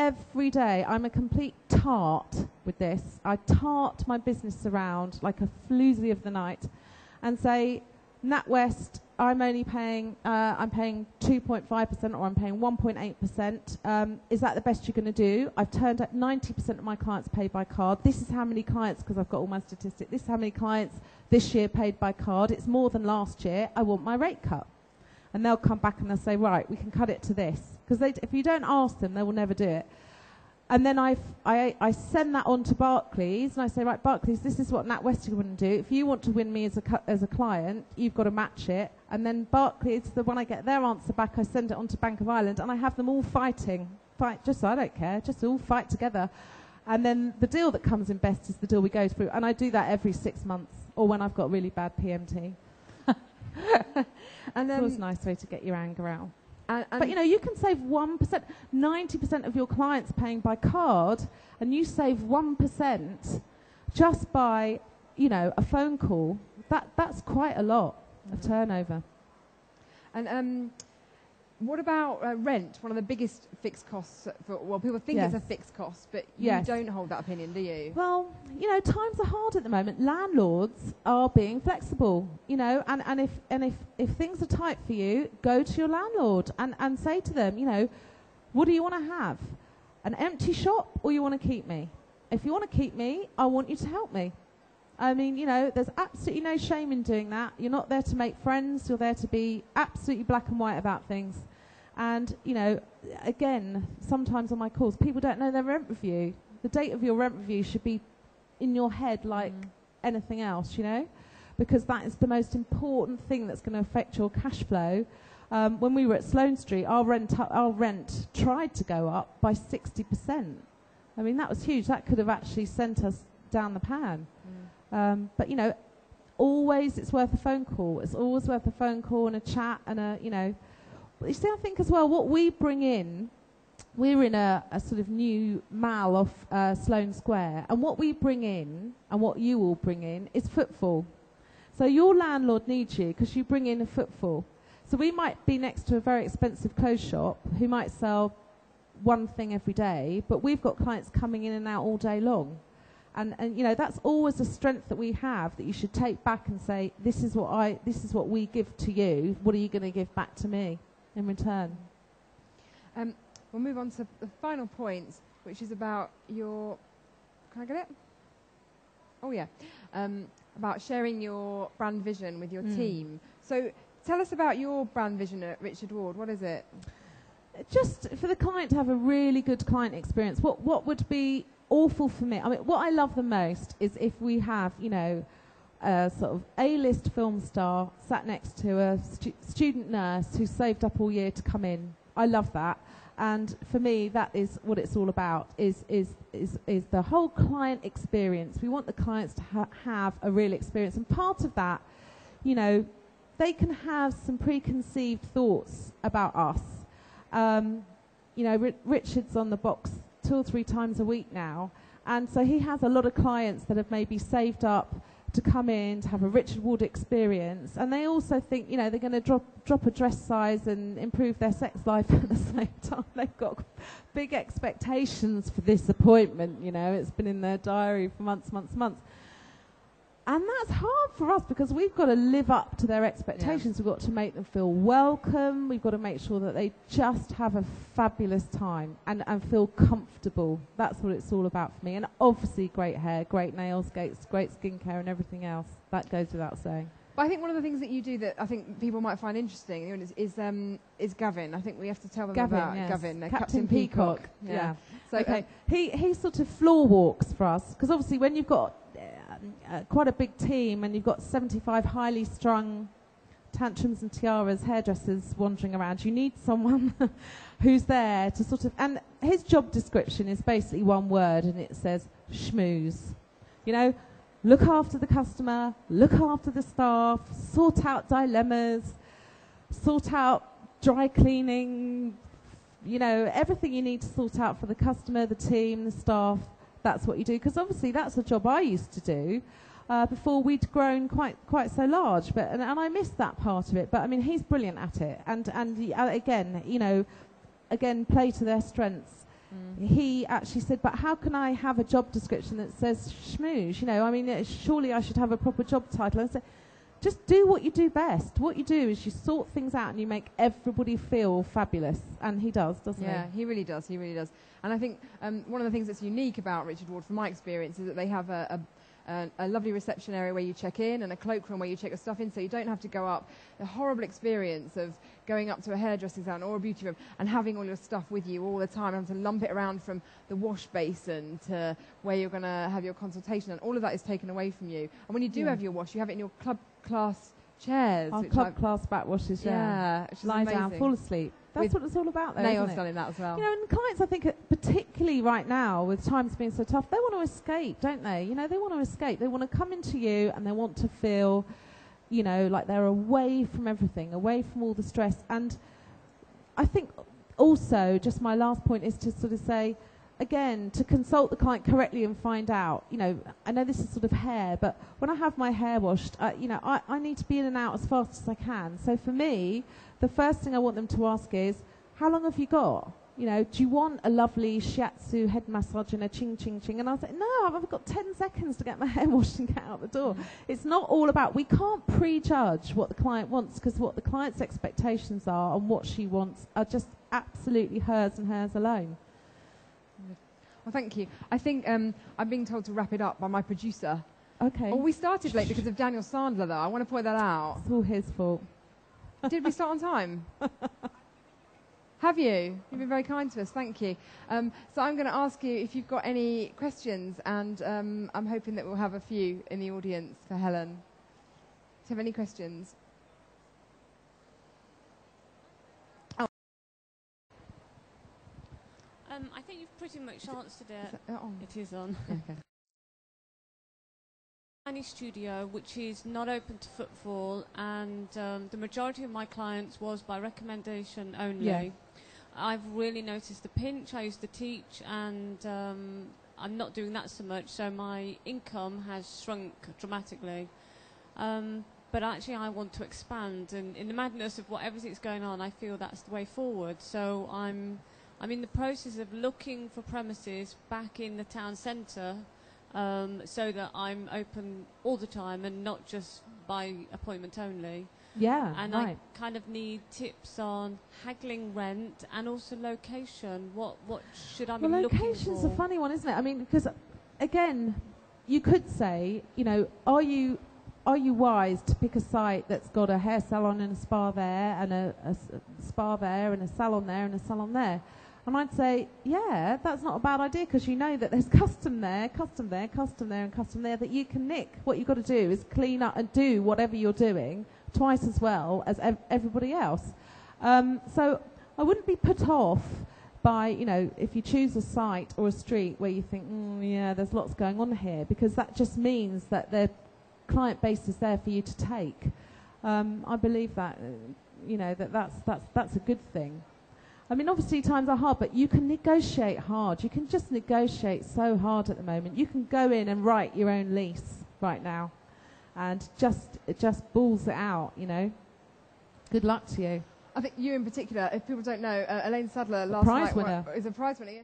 every day. I'm a complete tart with this. I tart my business around like a floozy of the night and say, NatWest, I'm only paying, I'm paying 2.5% or I'm paying 1.8%. Is that the best you're going to do? I've turned out 90% of my clients paid by card. This is how many clients, because I've got all my statistics, this is how many clients this year paid by card. It's more than last year. I want my rate cut. And they'll come back and they'll say, right, we can cut it to this. Because if you don't ask them, they will never do it. And then I send that on to Barclays, and I say, right, Barclays, this is what NatWest are going to do. If you want to win me as a client, you've got to match it. And then Barclays, when I get their answer back, I send it on to Bank of Ireland, and I have them all fight, just so I don't care, just all fight together. And then the deal that comes in best is the deal we go through. And I do that every 6 months, or when I've got really bad PMT. And it's always a nice way to get your anger out. But, you know, you can save 1%. 90% of your clients paying by card, and you save 1% just by, you know, a phone call. That's quite a lot of turnover. And what about rent? One of the biggest fixed costs. Well, people think it's a fixed cost, but you don't hold that opinion, do you? Well, you know, times are hard at the moment. Landlords are being flexible, you know, and if things are tight for you, go to your landlord and say to them, you know, what do you want to have? An empty shop, or you want to keep me? If you want to keep me, I want you to help me. I mean, you know, there's absolutely no shame in doing that. You're not there to make friends. You're there to be absolutely black and white about things. And, you know, again, sometimes on my calls, people don't know their rent review. The date of your rent review should be in your head like anything else, you know, because that is the most important thing that's going to affect your cash flow. When we were at Sloane Street, our rent tried to go up by 60%. I mean, that was huge. That could have actually sent us down the pan. But, you know, always it's worth a phone call. It's always worth a phone call and a chat and a, you know. You see, I think as well, what we bring in, we're in a sort of new mall off Sloane Square, and what we bring in, and what you all bring in, is footfall. So your landlord needs you because you bring in a footfall. So we might be next to a very expensive clothes shop who might sell one thing every day, but we've got clients coming in and out all day long. And you know, that's always a strength that we have that you should take back and say, this is what we give to you. What are you going to give back to me in return? We'll move on to the final point, which is about your... Can I get it? Oh, yeah. About sharing your brand vision with your team. So tell us about your brand vision at Richard Ward. What is it? Just for the client to have a really good client experience. What would be awful for me? I mean, what I love the most is if we have, you know, a sort of A-list film star sat next to a student nurse who saved up all year to come in. I love that. And for me, that is what it's all about, is the whole client experience. We want the clients to have a real experience. And part of that, you know, they can have some preconceived thoughts about us. You know, Richard's on the box 2 or 3 times a week now. And so he has a lot of clients that have maybe saved up to come in to have a Richard Ward experience, and they also think, you know, they're going to drop a dress size and improve their sex life at the same time. They've got big expectations for this appointment, you know. It's been in their diary for months. And that's hard for us because we've got to live up to their expectations. We've got to make them feel welcome. We've got to make sure that they just have a fabulous time and feel comfortable. That's what it's all about for me. And obviously great hair, great nails, great skincare and everything else. That goes without saying. But I think one of the things that you do that I think people might find interesting is Gavin. I think we have to tell them about Gavin, Captain Peacock. Yeah. So okay. He sort of floor walks for us because obviously when you've got quite a big team and you've got 75 highly strung tantrums and tiaras hairdressers wandering around, you need someone who's there to sort of, and his job description is basically one word and it says schmooze. You know, look after the customer, look after the staff, sort out dilemmas, sort out dry cleaning, you know, everything you need to sort out for the customer, the team, the staff. That's what you do, because obviously that's a job I used to do before we'd grown quite so large. But and I missed that part of it. But I mean, he's brilliant at it, and again, you know, again, play to their strengths. he actually said, but how can I have a job description that says schmooze? You know, I mean, surely I should have a proper job title. I said, just do what you do best. What you do is you sort things out and you make everybody feel fabulous. And he does, doesn't he? Yeah, he really does. He really does. And I think one of the things that's unique about Richard Ward, from my experience, is that they have a lovely reception area where you check in and a cloakroom where you check your stuff in, so you don't have to go up. The horrible experience of going up to a hairdressing salon or a beauty room and having all your stuff with you all the time, having to lump it around from the wash basin to where you're going to have your consultation, and all of that is taken away from you. And when you do have your wash, you have it in your club class chairs. Our club class backwashes, yeah. Lie down, fall asleep. That's what it's all about, though, nails isn't it? done in that as well. You know, and clients, I think, particularly right now, with times being so tough, they want to escape, don't they? You know, they want to escape. They want to come into you and they want to feel, you know, like they're away from everything, away from all the stress. And I think also, just my last point is to sort of say, again, to consult the client correctly and find out, you know, I know this is sort of hair, but when I have my hair washed, you know, I need to be in and out as fast as I can. So for me, the first thing I want them to ask is, how long have you got? You know, do you want a lovely shiatsu head massage and a ching, ching, ching? And I was like, no, I've got 10 seconds to get my hair washed and get out the door. It's not all about, we can't prejudge what the client wants, because what the client's expectations are and what she wants are just absolutely hers and hers alone. Well, thank you. I think I'm being told to wrap it up by my producer. Okay. Oh, we started late because of Daniel Sandler, though. I want to point that out. It's all his fault. Did we start on time? Have you? You've been very kind to us. Thank you. So I'm going to ask you if you've got any questions, and I'm hoping that we'll have a few in the audience for Helen. Do you have any questions? I think you've pretty much answered it. It is on. Okay. Tiny studio, which is not open to footfall, and the majority of my clients was by recommendation only. Yeah. I've really noticed the pinch. I used to teach, and I'm not doing that so much, so my income has shrunk dramatically. But actually I want to expand, and in the madness of what everything's going on, I feel that's the way forward. So I'm in the process of looking for premises back in the town centre, so that I'm open all the time and not just by appointment only. Yeah, and right. I kind of need tips on haggling rent and also location. What should I be looking for? Location's a funny one, isn't it? I mean, because again, you could say, you know, are you wise to pick a site that's got a hair salon and a spa there, and a spa there, and a salon there, and a salon there? And I'd say, yeah, that's not a bad idea, because you know that there's custom there, custom there, custom there, and custom there that you can nick. What you've got to do is clean up and do whatever you're doing twice as well as everybody else. So I wouldn't be put off by, you know, if you choose a site or a street where you think, yeah, there's lots going on here, because that just means that the client base is there for you to take. I believe that, you know, that's a good thing. I mean, obviously times are hard, but you can negotiate hard. You can just negotiate so hard at the moment. You can go in and write your own lease right now, and it just balls it out, you know. Good luck to you. I think you in particular, if people don't know, Elaine Sadler last night is a prize winner.